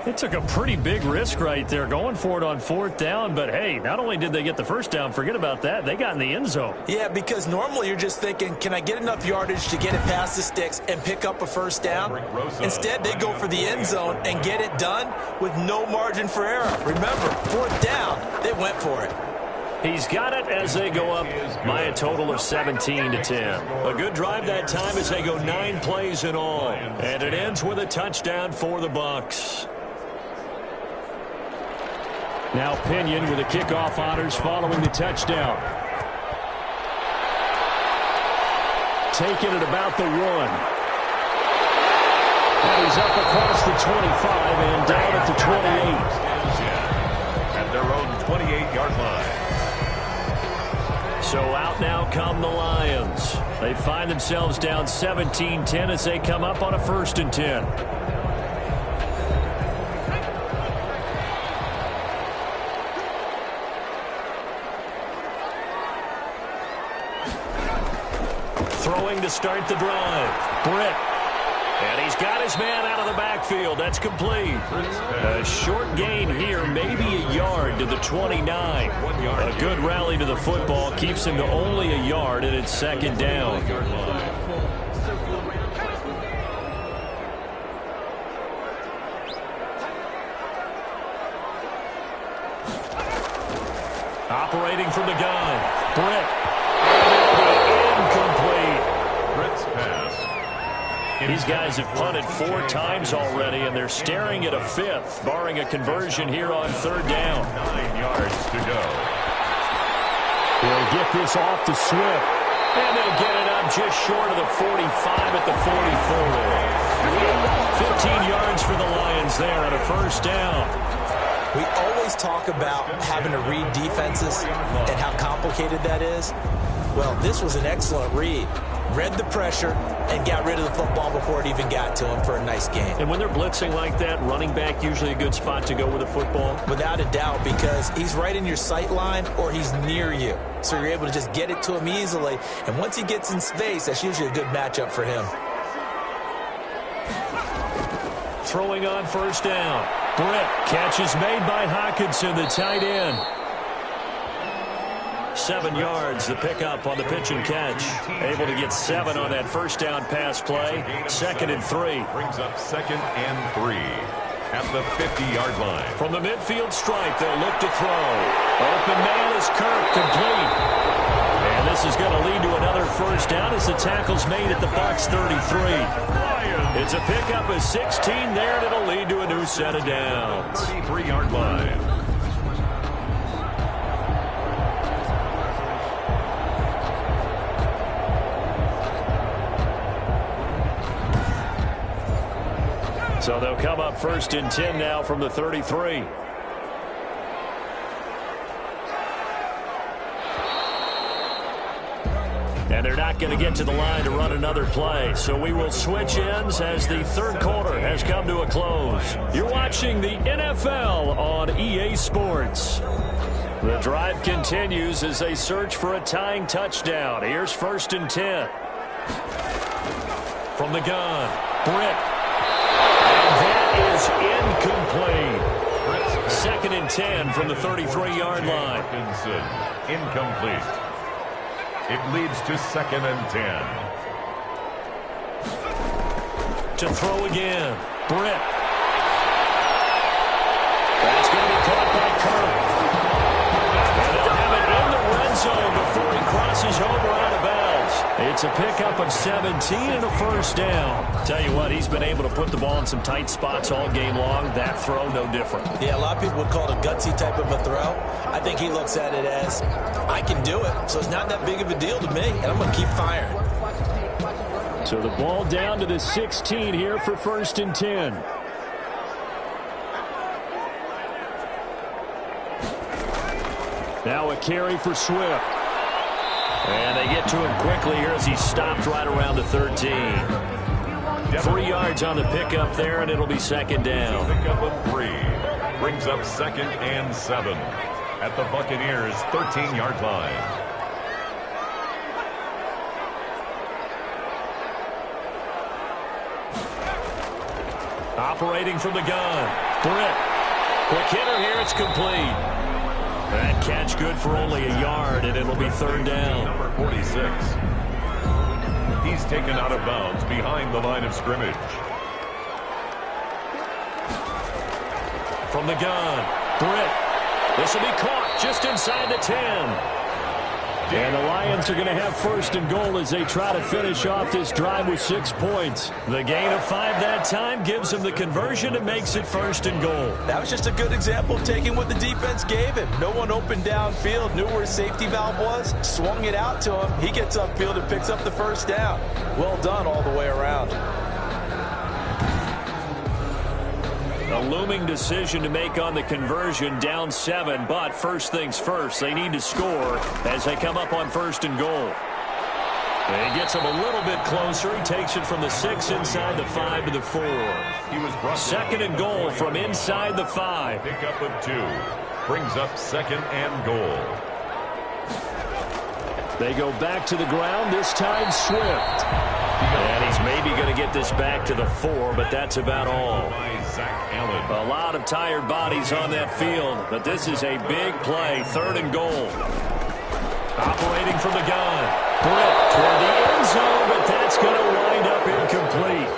They took a pretty big risk right there going for it on 4th down. But, hey, not only did they get the first down, forget about that, they got in the end zone. Yeah, because normally you're just thinking, can I get enough yardage to get it past the sticks and pick up a first down? Instead, they go for the end zone and get it done with no margin for error. Remember, 4th down, they went for it. He's got it as they go up by a total of 17 to 10. A good drive that time as they go 9 plays in all. And it ends with a touchdown for the Bucs. Now Pinion with the kickoff honors following the touchdown. Taking it about the 1. And he's up across the 25 and down at the 28. At their own 28-yard line. So out now come the Lions. They find themselves down 17-10 as they come up on a 1st and 10. Throwing to start the drive. Britt. And he's got his man out of the backfield. That's complete. A short gain here, maybe a yard to the 29. A good rally to the football keeps him to only a yard, and it's 2nd down. Operating from the gun. Britt. Incomplete. Britt's pass. These guys have punted 4 times already, and they're staring at a 5th, barring a conversion here on 3rd down. 9 yards to go. He'll get this off to Swift. And they'll get it up just short of the 45 at the 44. 15 yards for the Lions there on a first down. We always talk about having to read defenses and how complicated that is. Well, this was an excellent read. Read the pressure and got rid of the football before it even got to him for a nice gain. And when they're blitzing like that, running back usually a good spot to go with the football? Without a doubt, because he's right in your sight line or he's near you. So you're able to just get it to him easily. And once he gets in space, that's usually a good matchup for him. Throwing on first down. Britt, catch is made by Hawkinson, the tight end. 7 yards, the pickup on the pitch and catch. Able to get 7 on that first down pass play. 2nd and 3. Brings up 2nd and 3 at the 50-yard line. From the midfield stripe, they'll look to throw. Open man is Kirk, complete. And this is going to lead to another first down as the tackle's made at the Bucs 33. It's a pickup of 16 there, and it'll lead to a new set of downs. 33-yard line. So they'll come up 1st and 10 now from the 33. And they're not going to get to the line to run another play. So we will switch ends as the third quarter has come to a close. You're watching the NFL on EA Sports. The drive continues as they search for a tying touchdown. Here's 1st and 10. From the gun, Britt. And that is incomplete. 2nd and 10 from the 33-yard line. Incomplete. It leads to 2nd and 10. To throw again. Britt. That's going to be caught by Kirk. And they'll have it in the red zone before he crosses over out of bounds. It's a pickup of 17 and a first down. Tell you what, he's been able to put the ball in some tight spots all game long. That throw, no different. Yeah, a lot of people would call it a gutsy type of a throw. I think he looks at it as, I can do it, so it's not that big of a deal to me, and I'm going to keep firing. So the ball down to the 16 here for 1st and 10. Now a carry for Swift. And they get to him quickly here as he stopped right around the 13. 3 yards on the pickup there, and it'll be 2nd down. Pickup of 3. Brings up 2nd and 7 at the Buccaneers' 13-yard line. Operating from the gun. Britt. Quick hitter here. It's complete. That catch good for only a yard, and it'll be 3rd down. Number 46. He's taken out of bounds behind the line of scrimmage. From the gun. Britt. This will be caught just inside the 10. And the Lions are going to have 1st and goal as they try to finish off this drive with 6 points. The gain of 5 that time gives them the conversion and makes it 1st and goal. That was just a good example of taking what the defense gave him. No one opened downfield, knew where his safety valve was, swung it out to him. He gets upfield and picks up the first down. Well done all the way around. A looming decision to make on the conversion, down 7, but first things first, they need to score as they come up on 1st and goal. And he gets him a little bit closer. He takes it from the 6 inside the 5 to the 4. He was 2nd and goal from inside the 5. Pickup of 2. Brings up 2nd and goal. They go back to the ground, this time Swift. And he's maybe going to get this back to the 4, but that's about all. A lot of tired bodies on that field, but this is a big play, 3rd and goal. Operating from the gun. Britt toward the end zone, but that's going to wind up incomplete.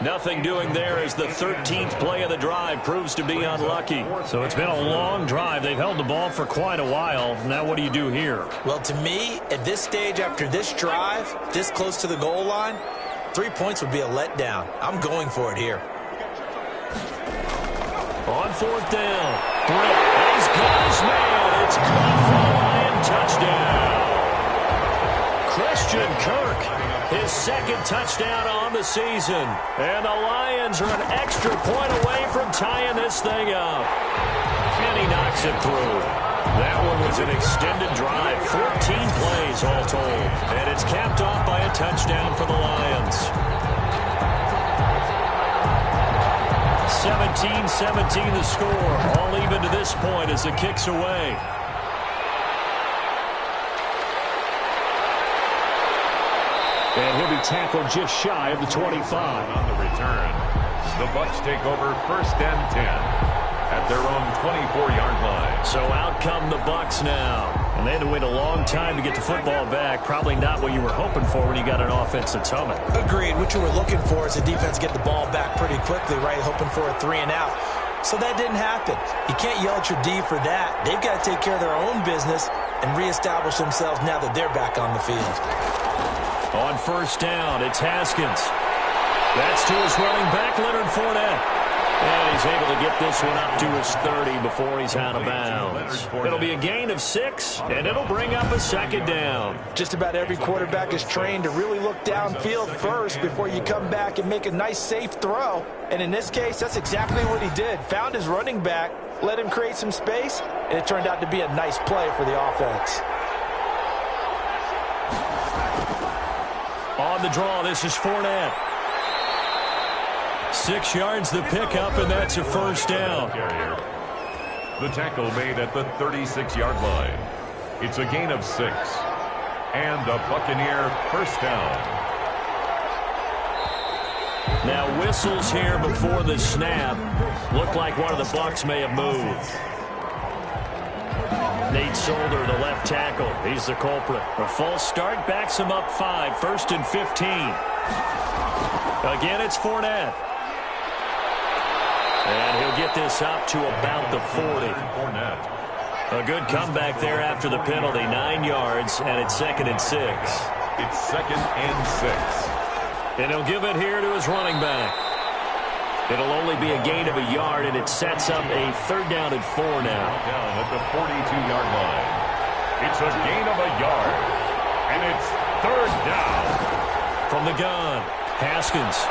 Nothing doing there as the 13th play of the drive proves to be unlucky. So it's been a long drive. They've held the ball for quite a while. Now what do you do here? Well, to me, at this stage after this drive, this close to the goal line, 3 points would be a letdown. I'm going for it here. On 4th down, Britt, he's got his man. It's caught for a Lion touchdown. second touchdown on the season. And the Lions are an extra point away from tying this thing up. And he knocks it through. That one was an extended drive, 14 plays all told. And it's capped off by a touchdown for the Lions. 17-17 the score. All even to this point as the kick's away. And he'll be tackled just shy of the 25. On the return, the Bucs take over 1st and 10 at their own 24-yard line. So out come the Bucs now. And they had to wait a long time to get the football back. Probably not what you were hoping for when you got an offense that's humming. Agreed. What you were looking for is the defense get the ball back pretty quickly, right? Hoping for a 3 and out. So that didn't happen. You can't yell at your D for that. They've got to take care of their own business and reestablish themselves now that they're back on the field. On 1st down, it's Haskins. That's to his running back, Leonard Fournette. And he's able to get this one up to his 30 before he's out of bounds. It'll be a gain of 6, and it'll bring up a 2nd down. Just about every quarterback is trained to really look downfield first before you come back and make a nice, safe throw. And in this case, that's exactly what he did. Found his running back, let him create some space, and it turned out to be a nice play for the offense. On the draw, this is Fournette. 6 yards the pickup, and that's a 1st down. The tackle made at the 36-yard line. It's a gain of 6. And a Buccaneer 1st down. Now whistles here before the snap. Looked like one of the Bucs may have moved. Nate Solder, the left tackle. He's the culprit. A false start backs him up 5. 1st and 15. Again, it's Fournette. And he'll get this up to about the 40. A good comeback there after the penalty. 9 yards, and it's 2nd and 6. It's 2nd and 6. And he'll give it here to his running back. It'll only be a gain of a yard, and it sets up a 3rd down and 4 now. Down at the 42-yard line. It's a gain of a yard, and it's 3rd down. From the gun, Haskins.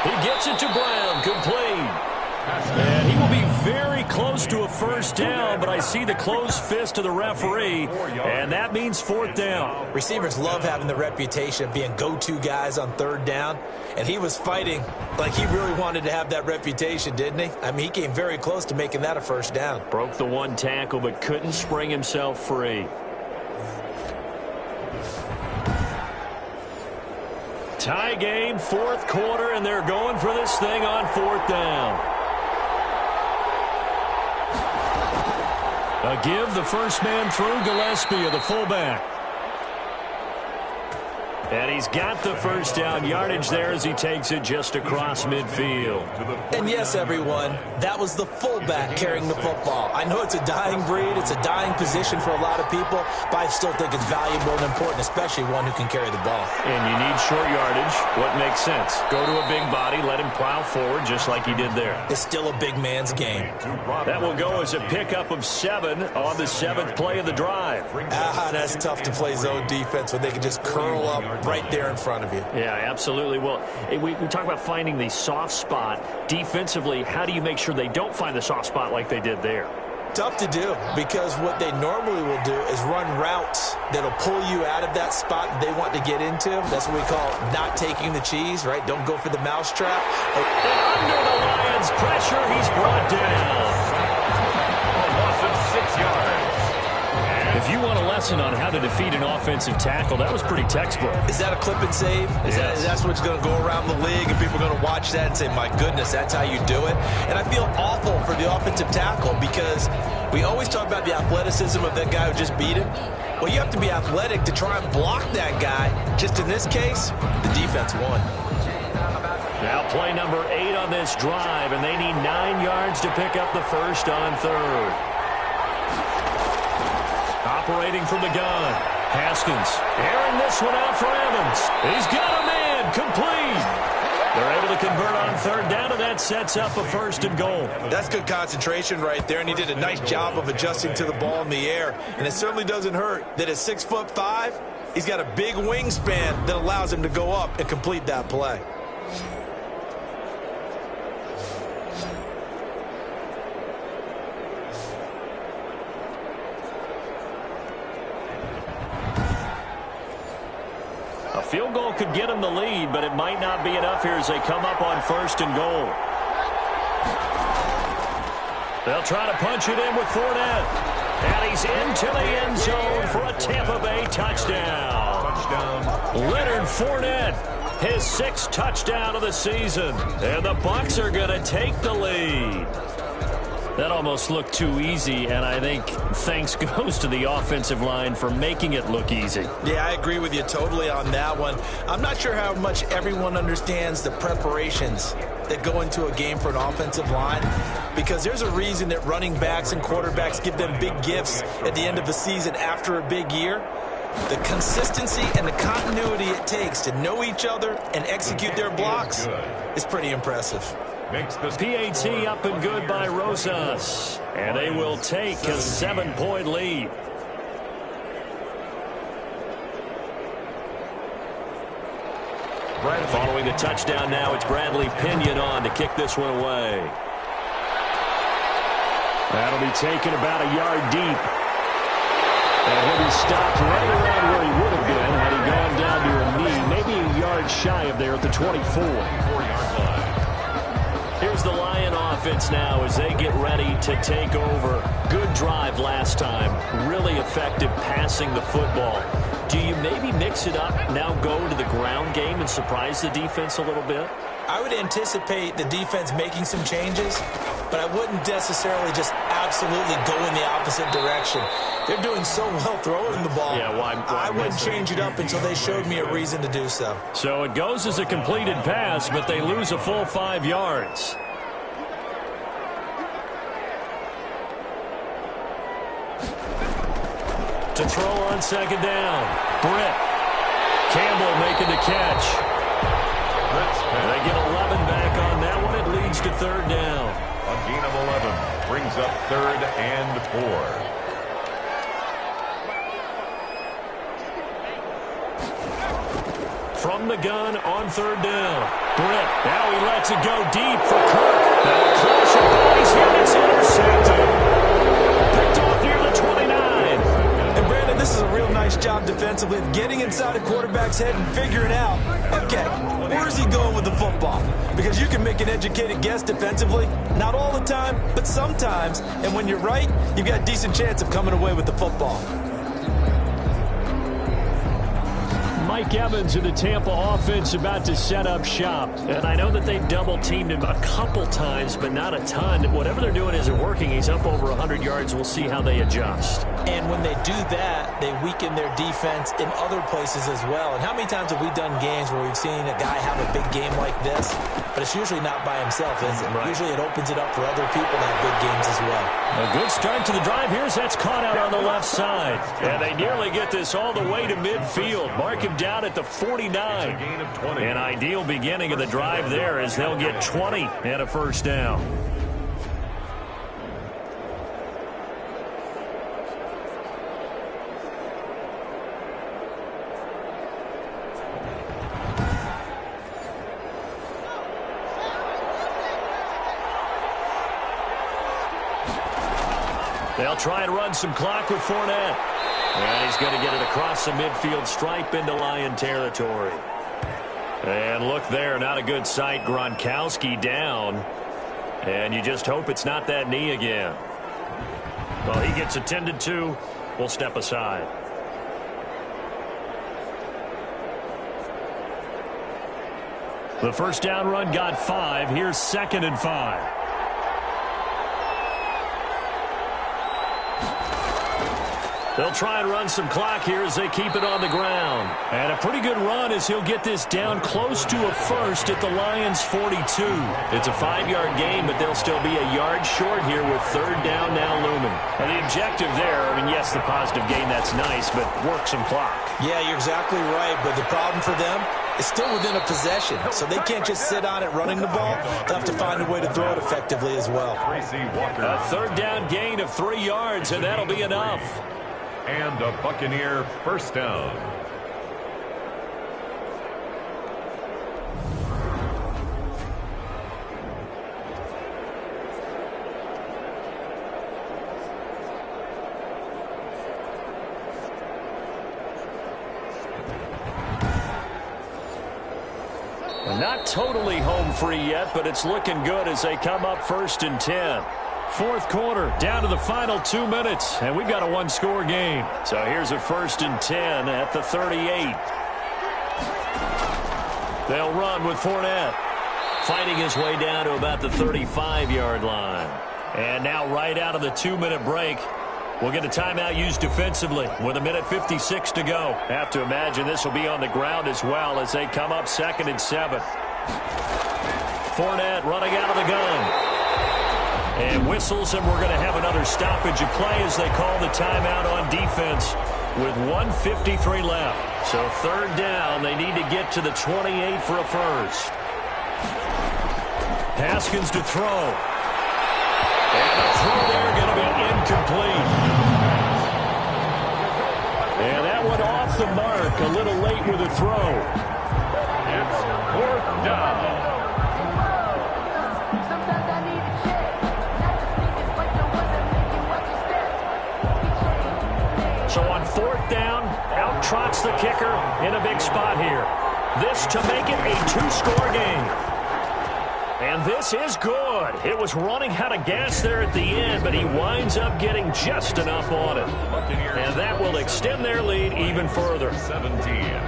He gets it to Brown, complete. And he will be very close to a 1st down, but I see the closed fist of the referee, and that means 4th down. Receivers love having the reputation of being go-to guys on 3rd down, and he was fighting like he really wanted to have that reputation, didn't he? I mean, he came very close to making that a 1st down. Broke the 1 tackle, but couldn't spring himself free. Tie game, 4th quarter, and they're going for this thing on 4th down. A give, the first man through, Gillespie, the fullback. And he's got the 1st down yardage there as he takes it just across midfield. And yes, everyone, that was the fullback carrying the football. I know it's a dying breed, it's a dying position for a lot of people, but I still think it's valuable and important, especially one who can carry the ball. And you need short yardage. What makes sense? Go to a big body, let him plow forward just like he did there. It's still a big man's game. That will go as a pickup of 7 on the 7th play of the drive. That's tough to play zone defense when they can just curl up right there in front of you. Yeah, absolutely. Well, we talk about finding the soft spot. Defensively, how do you make sure they don't find the soft spot like they did there? Tough to do, because what they normally will do is run routes that'll pull you out of that spot that they want to get into. That's what we call not taking the cheese, right? Don't go for the mousetrap. And under the Lions' pressure, he's brought down. A loss of 6 yards. If you want a lesson on how to defeat an offensive tackle, that was pretty textbook. Is that a clip and save? That's what's going to go around the league, and people are going to watch that and say, my goodness, that's how you do it? And I feel awful for the offensive tackle, because we always talk about the athleticism of that guy who just beat him. Well, you have to be athletic to try and block that guy. Just in this case, the defense won. Now play number 8 on this drive, and they need 9 yards to pick up the 1st on 3rd. Operating from the gun, Haskins airing this one out for Evans. He's got a man, complete. They're able to convert on third down, and that sets up a first and goal. That's good concentration right there, and he did a nice job of adjusting to the ball in the air. And it certainly doesn't hurt that at 6'5", he's got a big wingspan that allows him to go up and complete that play. A field goal could get him the lead, but it might not be enough here as they come up on first and goal. They'll try to punch it in with Fournette. And he's into the end zone for a Tampa Bay touchdown. Leonard Fournette, his 6th touchdown of the season. And the Bucs are going to take the lead. That almost looked too easy, and I think thanks goes to the offensive line for making it look easy. Yeah, I agree with you totally on that one. I'm not sure how much everyone understands the preparations that go into a game for an offensive line, because there's a reason that running backs and quarterbacks give them big gifts at the end of the season after a big year. The consistency and the continuity it takes to know each other and execute their blocks is pretty impressive. PAT up and good by Rosas. And they will take a 7-point lead. Following the touchdown now, it's Bradley Pinion on to kick this one away. That'll be taken about a yard deep. And he'll be stopped right around where he would have been had he gone down to a knee, maybe a yard shy of there at the 24. Here's the Lion offense now as they get ready to take over. Good drive last time. Really effective passing the football. Do you maybe mix it up, now go to the ground game and surprise the defense a little bit? I would anticipate the defense making some changes, but I wouldn't necessarily just absolutely go in the opposite direction. They're doing so well throwing the ball. Yeah, I wouldn't change it up until they showed me a reason to do so. So it goes as a completed pass, but they lose a full 5 yards. To throw on second down. Britt. Campbell making the catch. They get 11 back on that one. It leads to third down. A gain of 11 brings up 3rd and 4. From the gun on third down. Britt. Now he lets it go deep for Kirk. Now a clash of bodies here. It's intercepted. Picked off near the 29. And Brandon, this is a real nice job defensively of getting inside a quarterback's head and figuring out, okay, where is he going with the football? Because you can make an educated guess defensively. Not all the time, but sometimes. And when you're right, you've got a decent chance of coming away with the football. Mike Evans of the Tampa offense about to set up shop. And I know that they've double-teamed him a couple times, but not a ton. Whatever they're doing isn't working. He's up over 100 yards. We'll see how they adjust. And when they do that, they weaken their defense in other places as well. And how many times have we done games where we've seen a guy have a big game like this, but it's usually not by himself, is it? Right. Usually it opens it up for other people to have big games as well. A good start to the drive. Here's that's caught out on the left side. And they nearly get this all the way to midfield. Mark him down at the 49. Gain of 20. An ideal beginning of the drive there as they'll get 20 and a first down. They'll try and run some clock with Fournette. And he's going to get it across the midfield stripe into Lion territory. And look there, not a good sight. Gronkowski down. And you just hope it's not that knee again. Well, he gets attended to. We'll step aside. The first down run got 5. Here's 2nd and 5. They'll try and run some clock here as they keep it on the ground. And a pretty good run as he'll get this down close to a first at the Lions' 42. It's a 5-yard gain, but they'll still be a yard short here with third down now looming. And the objective there, I mean, yes, the positive gain, that's nice, but work some clock. Yeah, you're exactly right. But the problem for them, is still within a possession, so they can't just sit on it running the ball. They'll have to find a way to throw it effectively as well. A third down gain of 3 yards, and that'll be enough. And a Buccaneer first down. Not totally home free yet, but it's looking good as they come up 1st and 10. Fourth quarter, down to the final 2 minutes, and we've got a one-score game. So here's a 1st and 10 at the 38. They'll run with Fournette, fighting his way down to about the 35-yard line. And now right out of the 2-minute break, we'll get a timeout used defensively with 1:56 to go. Have to imagine this will be on the ground as well as they come up 2nd and 7. Fournette running out of the gun. And whistles, and we're going to have another stoppage of play as they call the timeout on defense with 1:53 left. So 3rd down, they need to get to the 28 for a first. Haskins to throw. And the throw there going to be incomplete. And that one off the mark, a little late with a throw. It's 4th down. So on 4th down, out trots the kicker in a big spot here. This to make it a 2-score game. And this is good. It was running out of gas there at the end, but he winds up getting just enough on it. And that will extend their lead even further. 17.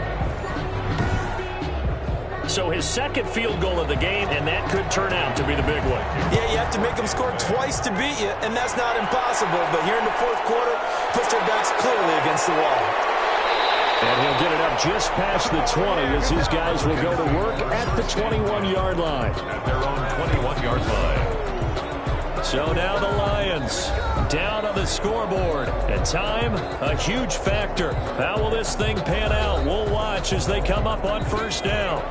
So his second field goal of the game, and that could turn out to be the big one. Yeah, you have to make them score twice to beat you, and that's not impossible. But here in the 4th quarter, push their backs clearly against the wall. And he'll get it up just past the 20 as his guys will go to work at the 21-yard line. At their own 21-yard line. So now the Lions down on the scoreboard. And time, a huge factor. How will this thing pan out? We'll watch as they come up on 1st down.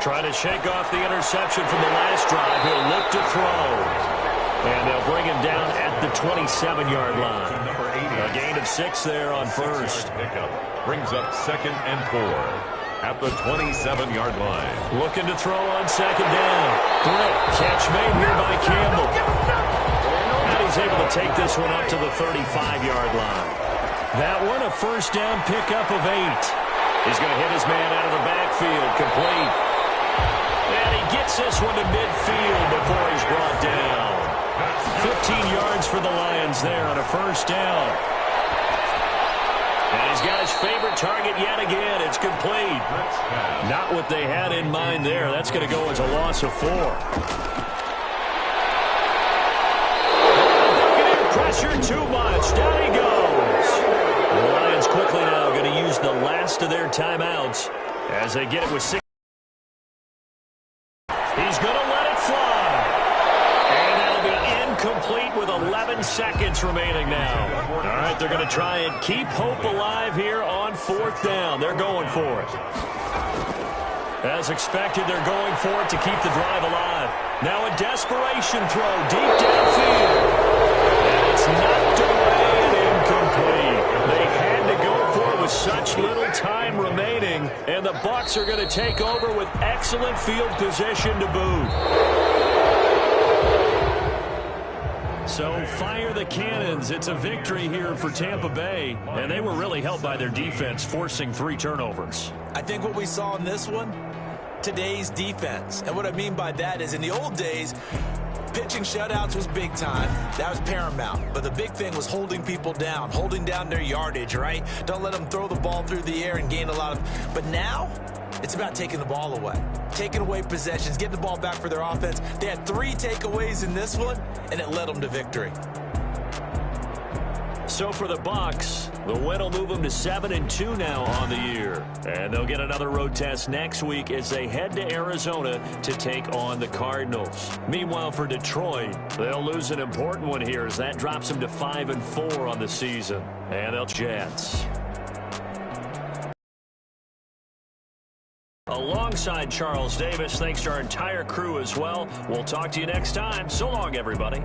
Trying to shake off the interception from the last drive. He'll look to throw. And they'll bring him down at the 27-yard line. A gain of 6 there on first. Pickup brings up 2nd and 4 at the 27-yard line. Looking to throw on 2nd down. Britt, catch made here by Campbell. And he's able to take this one up to the 35-yard line. That one a 1st down pickup of 8. He's going to hit his man out of the backfield, complete. And he gets this one to midfield before he's brought down. 15 yards for the Lions there on a 1st down. And he's got his favorite target yet again. It's complete. Not what they had in mind there. That's going to go as a loss of 4. Pressure too much. Down he goes. The Lions quickly now going to use the last of their timeouts as they get it with 6. He's going to let it fly. And that'll be incomplete with 11 seconds remaining now. All right, they're going to try and keep hope alive here on 4th down. They're going for it. As expected, they're going for it to keep the drive alive. Now a desperation throw deep downfield. And it's knocked away and incomplete. They had to go for it with such little time remaining, and the Bucs are going to take over with excellent field position to boot. So fire the cannons. It's a victory here for Tampa Bay, and they were really helped by their defense, forcing 3 turnovers. I think what we saw in this one, today's defense. And what I mean by that is in the old days, pitching shutouts was big time. That was paramount. But the big thing was holding people down, holding down their yardage, right? Don't let them throw the ball through the air and gain a lot of... But now, it's about taking the ball away. Taking away possessions, getting the ball back for their offense. They had 3 takeaways in this one, and it led them to victory. So for the Bucs, the win will move them to 7-2 now on the year. And they'll get another road test next week as they head to Arizona to take on the Cardinals. Meanwhile, for Detroit, they'll lose an important one here as that drops them to 5-4 on the season. And they'll Jets. Alongside Charles Davis, thanks to our entire crew as well. We'll talk to you next time. So long, everybody.